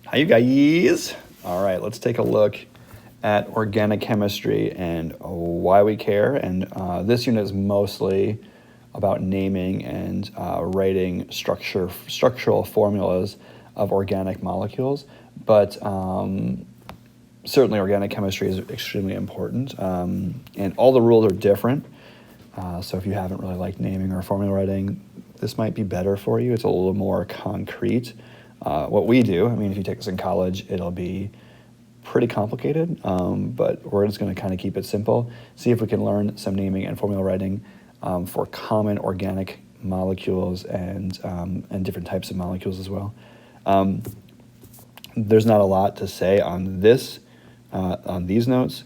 Hi, you guys. All right, let's take a look at organic chemistry and why we care. And this unit is mostly about naming and writing structural formulas of organic molecules. But certainly organic chemistry is extremely important. And all the rules are different. So if you haven't really liked naming or formula writing, this might be better for you. It's a little more concrete. What we do, I mean, if you take this in college, it'll be pretty complicated, but we're just going to kind of keep it simple. See if we can learn some naming and formula writing for common organic molecules and different types of molecules as well. There's not a lot to say on this, on these notes.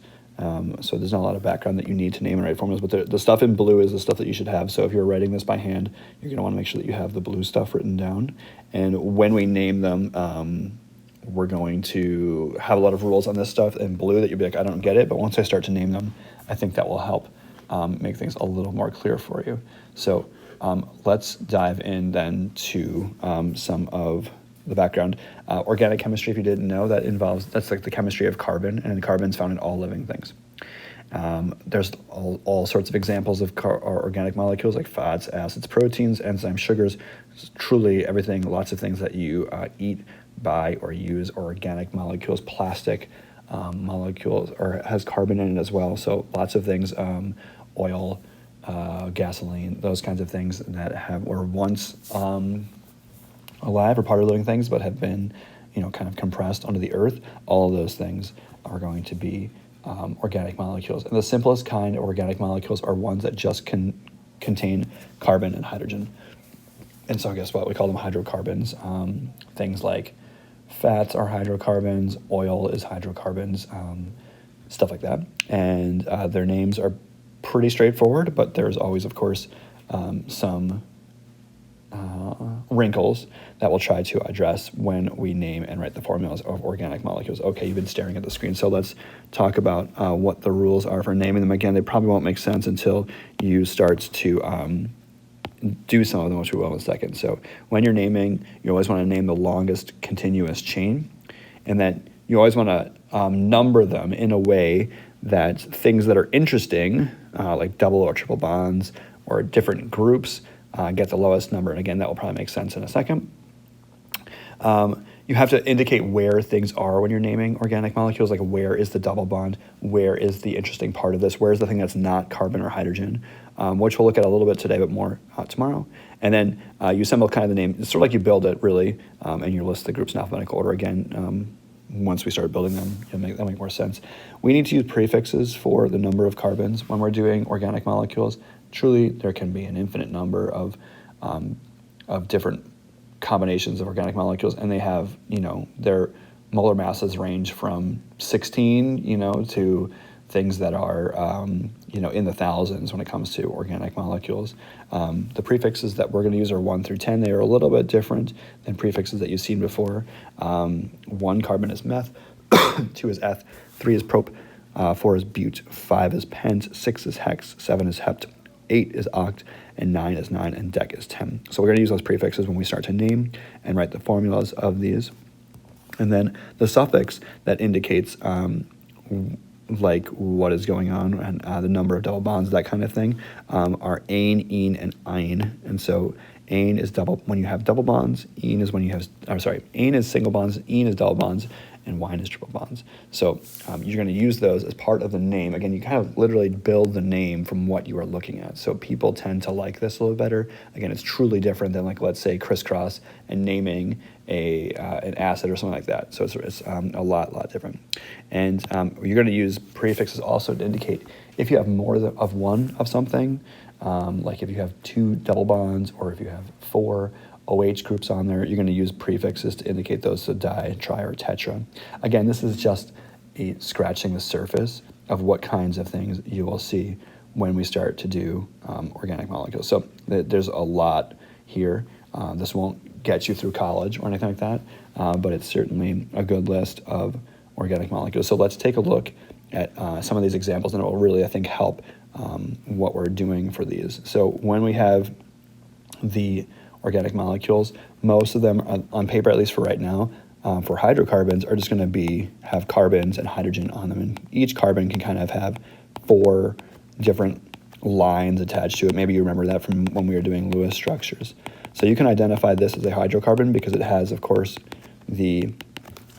So there's not a lot of background that you need to name and write formulas, but the stuff in blue is the stuff that you should have. So if you're writing this by hand, you're going to want to make sure that you have the blue stuff written down. And when we name them, we're going to have a lot of rules on this stuff in blue that you'll be like, I don't get it. But once I start to name them, I think that will help make things a little more clear for you. So let's dive in then to some of the background. Organic chemistry, if you didn't know, that's like the chemistry of carbon, and carbon's found in all living things. There's all sorts of examples of organic molecules like fats, acids, proteins, enzymes, sugars. It's truly everything, lots of things that you eat, buy, or use are organic molecules. Plastic molecules has carbon in it as well. So lots of things, oil, gasoline, those kinds of things that were once alive or part of living things, but have been, kind of compressed onto the earth. All of those things are going to be organic molecules. And the simplest kind of organic molecules are ones that just contain carbon and hydrogen. And so guess what? We call them hydrocarbons. Things like fats are hydrocarbons, oil is hydrocarbons, stuff like that. And their names are pretty straightforward, but there's always, of course, some wrinkles that we'll try to address when we name and write the formulas of organic molecules. Okay, you've been staring at the screen, so let's talk about what the rules are for naming them. Again, they probably won't make sense until you start to do some of them, which we will in a second. So when you're naming, you always want to name the longest continuous chain, and then you always want to number them in a way that things that are interesting, like double or triple bonds or different groups, get the lowest number. And again, that will probably make sense in a second. You have to indicate where things are when you're naming organic molecules, like where is the double bond, where is the interesting part of this, where is the thing that's not carbon or hydrogen, which we'll look at a little bit today, but more tomorrow. And then you assemble kind of the name. It's sort of like you build it, really, and you list the groups in alphabetical order again. Once we start building them, that'll make more sense. We need to use prefixes for the number of carbons when we're doing organic molecules. Truly, there can be an infinite number of different combinations of organic molecules, and they have, their molar masses range from 16, to things that are, in the thousands when it comes to organic molecules. The prefixes that we're going to use are 1 through 10. They are a little bit different than prefixes that you've seen before. 1 carbon is meth, 2 is eth, 3 is prop, 4 is but, 5 is pent, 6 is hex, 7 is hept, 8 is oct, and 9 is 9, and dec is 10. So we're going to use those prefixes when we start to name and write the formulas of these. And then the suffix that indicates like what is going on and the number of double bonds, that kind of thing, are ane, ene, and ein. And so ane is when you have double bonds, ene is when you have, ane is single bonds, ene is double bonds, and wine is triple bonds. So you're going to use those as part of the name. Again, you kind of literally build the name from what you are looking at. So people tend to like this a little better. Again, it's truly different than, like, let's say, crisscross and naming an acid or something like that. So it's a lot different. And you're going to use prefixes also to indicate if you have more of one of something, like if you have 2 double bonds or if you have 4 OH groups on there, you're going to use prefixes to indicate those, so di, tri, or tetra. Again, this is just scratching the surface of what kinds of things you will see when we start to do organic molecules. So there's a lot here. This won't get you through college or anything like that, but it's certainly a good list of organic molecules. So let's take a look at some of these examples, and it will really, I think, help what we're doing for these. So when we have the organic molecules, most of them, on paper at least for right now, for hydrocarbons are just going to have carbons and hydrogen on them, and each carbon can kind of have 4 different lines attached to it. Maybe you remember that from when we were doing Lewis structures. So you can identify this as a hydrocarbon because it has, of course, the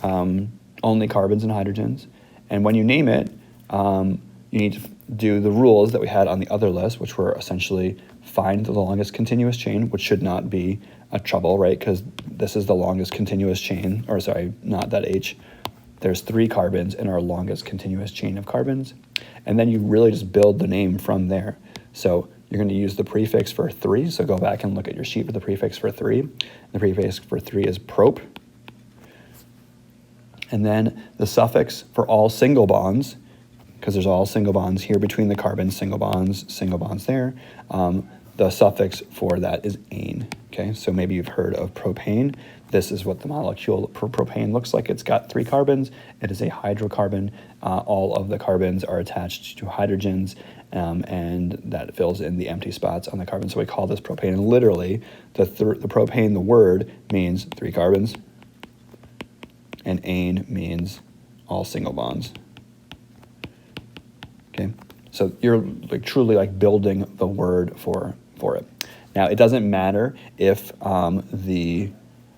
only carbons and hydrogens. And when you name it, you need to do the rules that we had on the other list, which were essentially find the longest continuous chain, which should not be a trouble, right? Because this is the longest continuous chain, or sorry, not that H. There's 3 carbons in our longest continuous chain of carbons. And then you really just build the name from there. So you're going to use the prefix for 3. So go back and look at your sheet for the prefix for 3. The prefix for 3 is prop. And then the suffix for all single bonds, because there's all single bonds here between the carbons, single bonds there. The suffix for that is ane. Okay, so maybe you've heard of propane. This is what the molecule for propane looks like. It's got 3 carbons. It is a hydrocarbon. All of the carbons are attached to hydrogens, and that fills in the empty spots on the carbon. So we call this propane. And literally, the propane, the word, means 3 carbons, and ane means all single bonds. Okay, so you're truly building the word for it. Now, it doesn't matter if the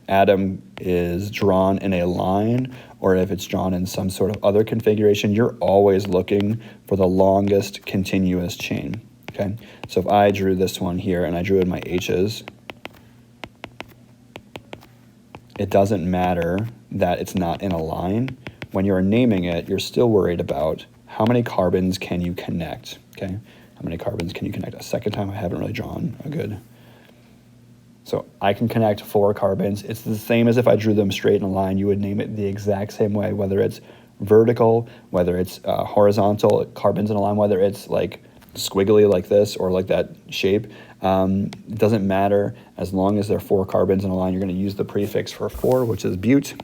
atom is drawn in a line or if it's drawn in some sort of other configuration. You're always looking for the longest continuous chain. Okay, so if I drew this one here and I drew in my H's, it doesn't matter that it's not in a line. When you're naming it, you're still worried about how many carbons can you connect, okay? How many carbons can you connect? A second time I haven't really drawn a good. So I can connect 4 carbons. It's the same as if I drew them straight in a line. You would name it the exact same way, whether it's vertical, whether it's horizontal, carbons in a line, whether it's squiggly like this or like that shape. It doesn't matter. As long as there are 4 carbons in a line, you're going to use the prefix for 4, which is but.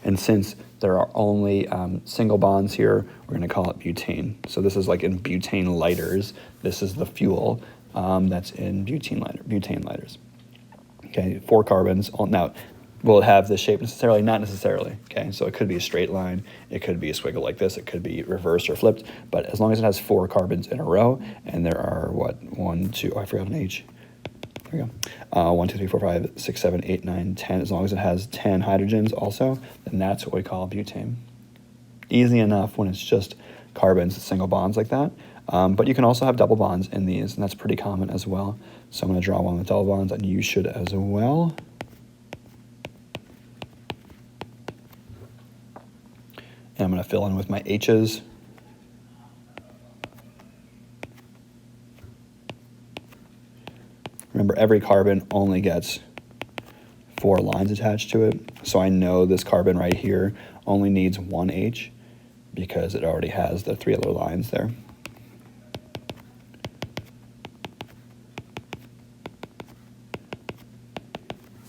And since there are only single bonds here, we're going to call it butane. So this is like in butane lighters. This is the fuel that's in butane lighters. Okay, 4 carbons. Now, will it have this shape necessarily? Not necessarily. Okay, so it could be a straight line. It could be a squiggle like this. It could be reversed or flipped. But as long as it has 4 carbons in a row, and there are I forgot an H. There we go. 1, 2, 3, 4, 5, 6, 7, 8, 9, 10. As long as it has 10 hydrogens also, then that's what we call butane. Easy enough when it's just carbons, single bonds like that. But you can also have double bonds in these, and that's pretty common as well. So I'm going to draw one with double bonds, and you should as well. And I'm going to fill in with my H's. Remember, every carbon only gets 4 lines attached to it. So I know this carbon right here only needs 1 H because it already has the 3 other lines there.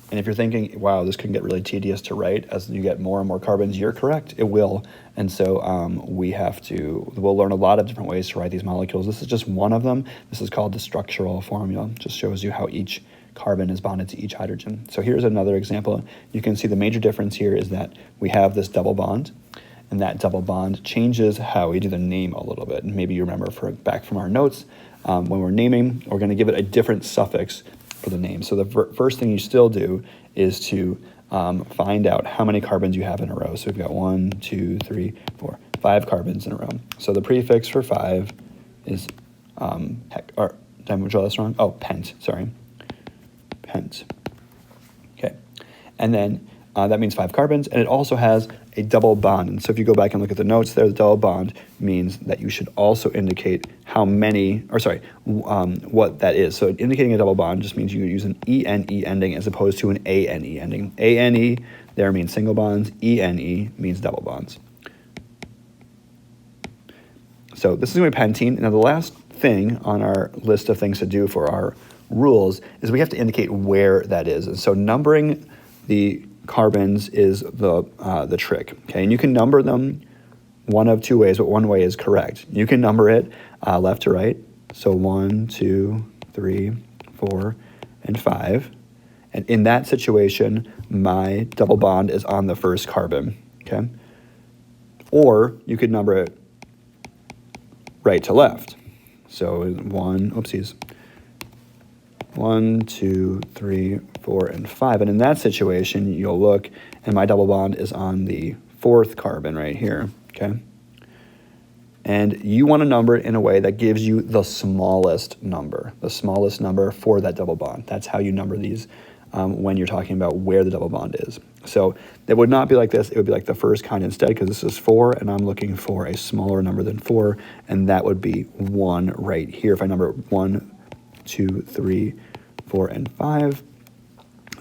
And if you're thinking, wow, this can get really tedious to write as you get more and more carbons, you're correct, it will. And so we'll learn a lot of different ways to write these molecules. This is just one of them. This is called the structural formula. It just shows you how each carbon is bonded to each hydrogen. So here's another example. You can see the major difference here is that we have this double bond, and that double bond changes how we do the name a little bit. And maybe you remember back from our notes, when we're naming, we're going to give it a different suffix for the name. So the first thing you still do is to find out how many carbons you have in a row. So we've got 1, 2, 3, 4, 5 carbons in a row. So the prefix for 5 is, did I draw this wrong? Oh, pent, sorry. Pent. Okay. And then that means 5 carbons, and it also has a double bond. And so if you go back and look at the notes there, the double bond means that you should also indicate how many, what that is. So indicating a double bond just means you use an ENE ending as opposed to an ANE ending. ANE there means single bonds, ENE means double bonds. So this is going to be pentene. Now the last thing on our list of things to do for our rules is we have to indicate where that is. And so numbering the carbons is the trick, okay? And you can number them one of 2 ways, but one way is correct. You can number it left to right, so 1, 2, 3, 4, and 5. And in that situation, my double bond is on the first carbon, okay? Or you could number it right to left. So 1, 2, 3, 4, and 5. And in that situation, you'll look, and my double bond is on the fourth carbon right here, okay? And you want to number it in a way that gives you the smallest number for that double bond. That's how you number these when you're talking about where the double bond is. So it would not be like this. It would be like the first kind instead, because this is 4, and I'm looking for a smaller number than 4, and that would be 1 right here. If I number 1, 2, 3, 4, and 5,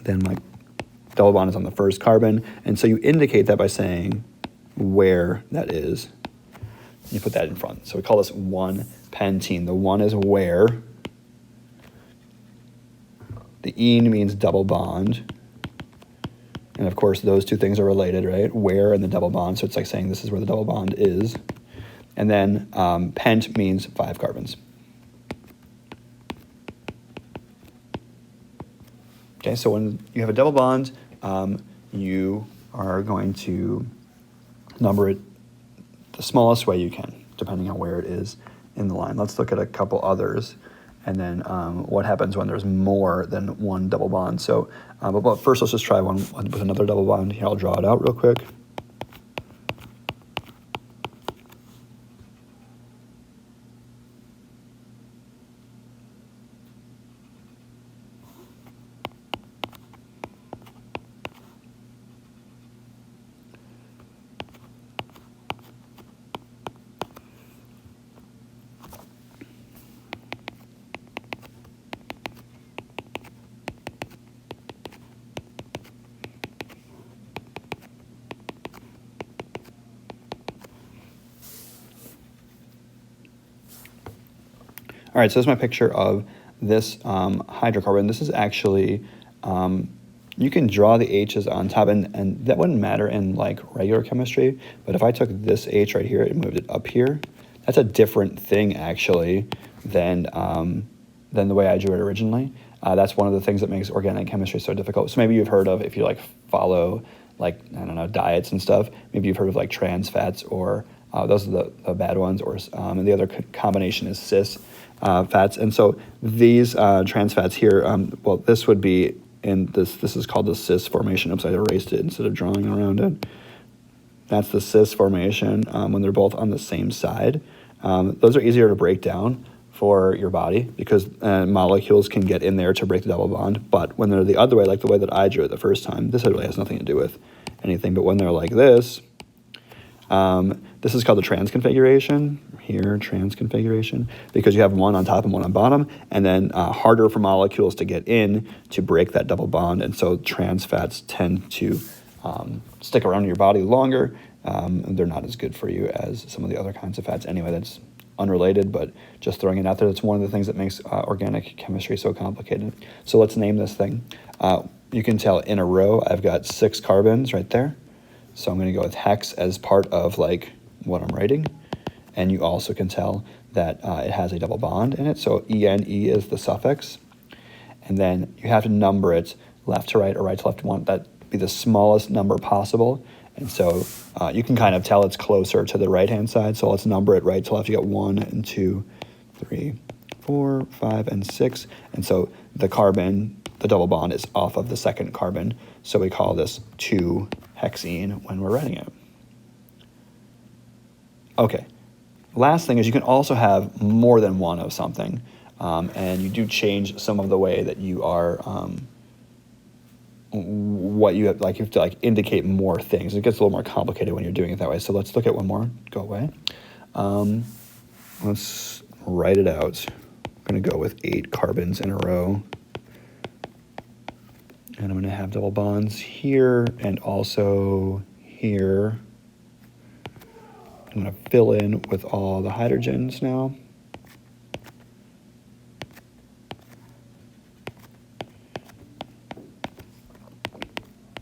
then my double bond is on the first carbon. And so you indicate that by saying where that is. You put that in front. So we call this 1-pentene. The 1 is where. The ene means double bond. And of course, those two things are related, right? Where and the double bond. So it's like saying this is where the double bond is. And then pent means 5 carbons. Okay, so when you have a double bond, you are going to number it the smallest way you can, depending on where it is in the line. Let's look at a couple others, and then what happens when there's more than one double bond. So, but first let's just try one with another double bond. Here, I'll draw it out real quick. All right, so this is my picture of this hydrocarbon. This is actually, you can draw the H's on top, and that wouldn't matter in like regular chemistry, but if I took this H right here and moved it up here, that's a different thing actually than the way I drew it originally. That's one of the things that makes organic chemistry so difficult. So maybe you've heard of, if you like follow like, I don't know, diets and stuff, maybe you've heard of like trans fats, or those are the bad ones, or and the other combination is cis fats. And so these trans fats here, well, this would be in this is called the cis formation. Oops, I erased it instead of drawing around it. That's the cis formation when they're both on the same side. Those are easier to break down for your body because molecules can get in there to break the double bond. But when they're the other way, like the way that I drew it the first time, this really has nothing to do with anything. But when they're like this, this is called the trans configuration. Here, trans configuration, because you have one on top and one on bottom, and then harder for molecules to get in to break that double bond. And so trans fats tend to stick around in your body longer. They're not as good for you as some of the other kinds of fats. Anyway, that's unrelated, but just throwing it out there. That's one of the things that makes organic chemistry so complicated. So let's name this thing. You can tell in a row, I've got 6 carbons right there. So I'm going to go with hex as part of like what I'm writing. And you also can tell that it has a double bond in it. So ENE is the suffix. And then you have to number it left to right or right to left. You want that to be the smallest number possible. And so you can kind of tell it's closer to the right-hand side. So let's number it right to left. You got 1 and 2, 3, 4, 5, and 6. And so the carbon, the double bond, is off of the second carbon. So we call this 2-hexene when we're writing it. Okay. Last thing is you can also have more than one of something. And you do change some of the way that you are, what you have, like you have to like indicate more things. It gets a little more complicated when you're doing it that way. So let's look at one more. Go away. Let's write it out. I'm going to go with 8 carbons in a row. And I'm going to have double bonds here and also here. I'm going to fill in with all the hydrogens now.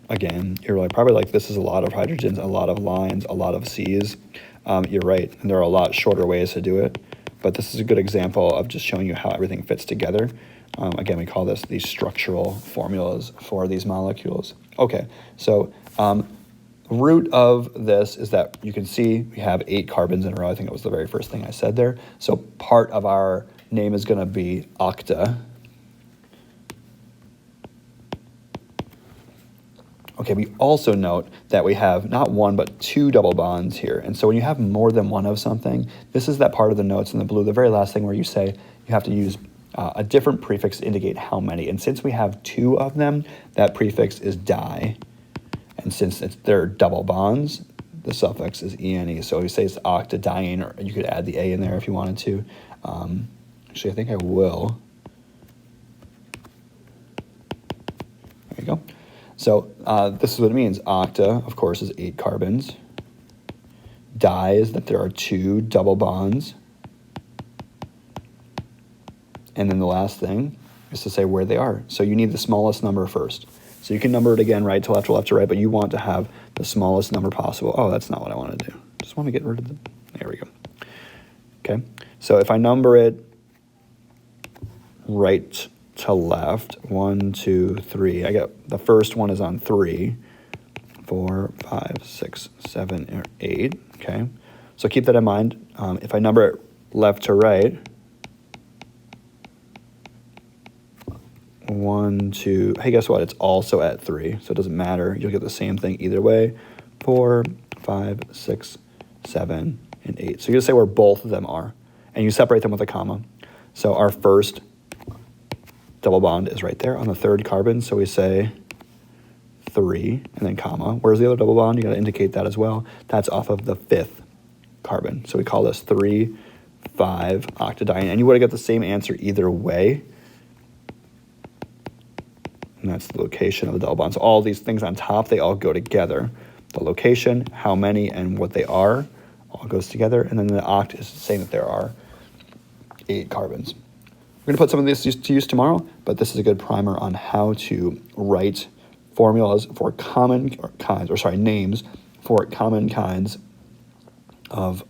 Again, you're like, probably like, this is a lot of hydrogens, a lot of lines, a lot of C's. You're right, and there are a lot shorter ways to do it. but this is a good example of just showing you how everything fits together. Again, we call this the structural formulas for these molecules. Okay, so root of this is that you can see we have 8 carbons in a row. I think that was the very first thing I said there. So part of our name is going to be octa. Okay, we also note that we have not 1 but 2 double bonds here. And so when you have more than one of something, this is that part of the notes in the blue, the very last thing where you say you have to use a different prefix to indicate how many. And since we have 2 of them, that prefix is di. And since they're double bonds, the suffix is ene. So we say it's octadiene, or you could add the a in there if you wanted to. Actually, I think I will. There you go. So this is what it means. Octa, of course, is 8 carbons. Di is that there are 2 double bonds. And then the last thing is to say where they are. So you need the smallest number first. So you can number it again, right to left, to left to right, but you want to have the smallest number possible. Oh, that's not what I want to do. Just want to get rid of them. There we go. Okay, so if I number it right to left, 1, 2, 3, I got the first one is on 3, 4, 5, 6, 7, or 8. Okay, so keep that in mind. If I number it left to right, 1, 2, hey, guess what? It's also at 3, so it doesn't matter. You'll get the same thing either way. 4, 5, 6, 7, and 8. So you just say where both of them are, and you separate them with a comma. So our first double bond is right there on the 3rd carbon, so we say 3, and then comma. Where's the other double bond? You got to indicate that as well. That's off of the 5th carbon. So we call this 3, 5 octadiene, and you would have got the same answer either way. And that's the location of the double bond. So all these things on top, they all go together. The location, how many, and what they are, all goes together. And then the oct is saying that there are 8 carbons. We're going to put some of this to use tomorrow, but this is a good primer on how to write formulas for names for common kinds of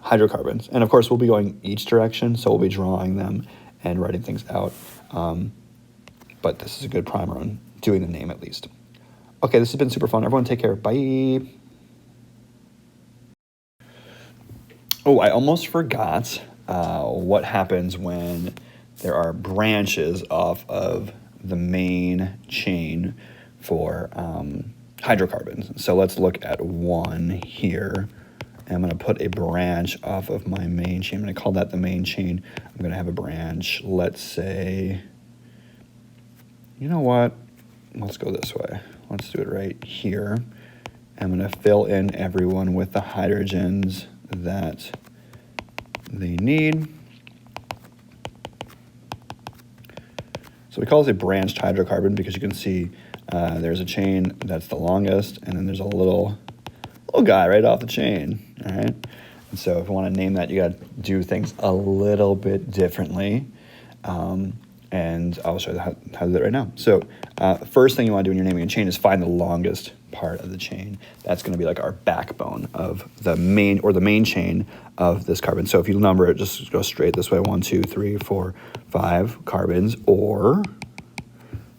hydrocarbons. And of course, we'll be going each direction, so we'll be drawing them and writing things out. But this is a good primer on doing the name at least. Okay, this has been super fun. Everyone take care. Bye. Oh, I almost forgot what happens when there are branches off of the main chain for hydrocarbons. So let's look at one here. I'm going to put a branch off of my main chain. I'm going to call that the main chain. I'm going to have a branch, let's say, you know what? Let's go this way. Let's do it right here. I'm going to fill in everyone with the hydrogens that they need. So we call this a branched hydrocarbon because you can see there's a chain that's the longest, and then there's a little guy right off the chain, all right? And so if you want to name that, you got to do things a little bit differently. And I'll show you how to do that right now. So first thing you want to do when you're naming a chain is find the longest part of the chain. That's going to be like our backbone of the main chain of this carbon. So if you number it, just go straight this way, 1, 2, 3, 4, 5 carbons, or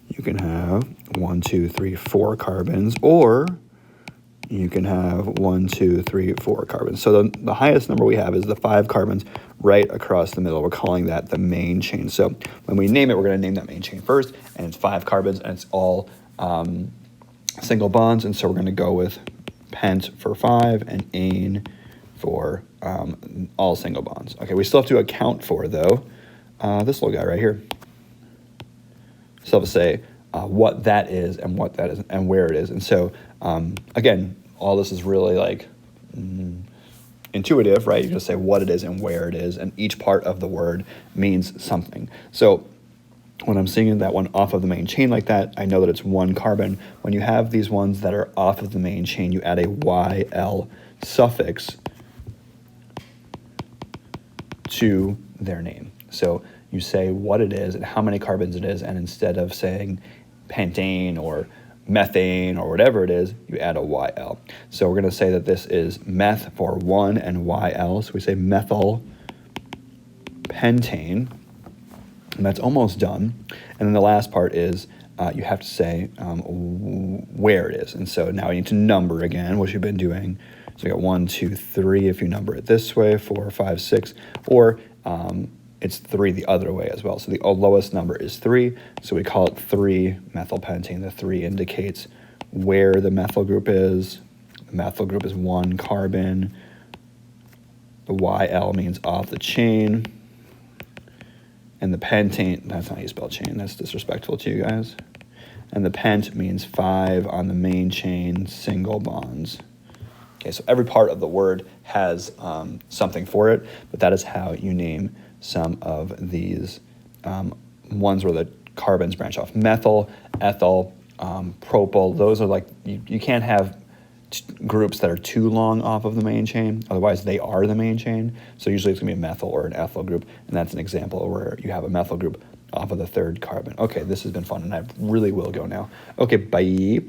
you can have 1, 2, 3, 4 carbons, or you can have 1, 2, 3, 4 carbons. So the highest number we have is the 5 carbons right across the middle. We're calling that the main chain. So when we name it, we're going to name that main chain first, and it's 5 carbons, and it's all single bonds. And so we're going to go with pent for 5 and ane for all single bonds. Okay, we still have to account for, though, this little guy right here. So to say what that is and what that is and where it is. And so again, all this is really like intuitive, right? You just say what it is and where it is, and each part of the word means something. So when I'm seeing that one off of the main chain like that, I know that it's 1 carbon. When you have these ones that are off of the main chain, you add a YL suffix to their name. So you say what it is and how many carbons it is, and instead of saying pentane or methane or whatever it is, you add a YL. So we're going to say that this is meth for 1 and YL. So we say methyl pentane, and that's almost done. And then the last part is you have to say where it is. And so now we need to number again, which you've been doing. So we got 1, 2, 3 if you number it this way, 4, 5, 6, or it's 3 the other way as well. So the lowest number is 3, so we call it 3-methylpentane. The 3 indicates where the methyl group is. The methyl group is 1 carbon. The YL means off the chain. And the pentane, that's not how you spell chain, that's disrespectful to you guys. And the pent means 5 on the main chain, single bonds. Okay, so every part of the word has something for it, but that is how you name some of these ones where the carbons branch off. Methyl, ethyl, propyl, those are like, you can't have groups that are too long off of the main chain, otherwise they are the main chain. So usually it's going to be a methyl or an ethyl group, and that's an example where you have a methyl group off of the 3rd carbon. Okay, this has been fun, and I really will go now. Okay, bye.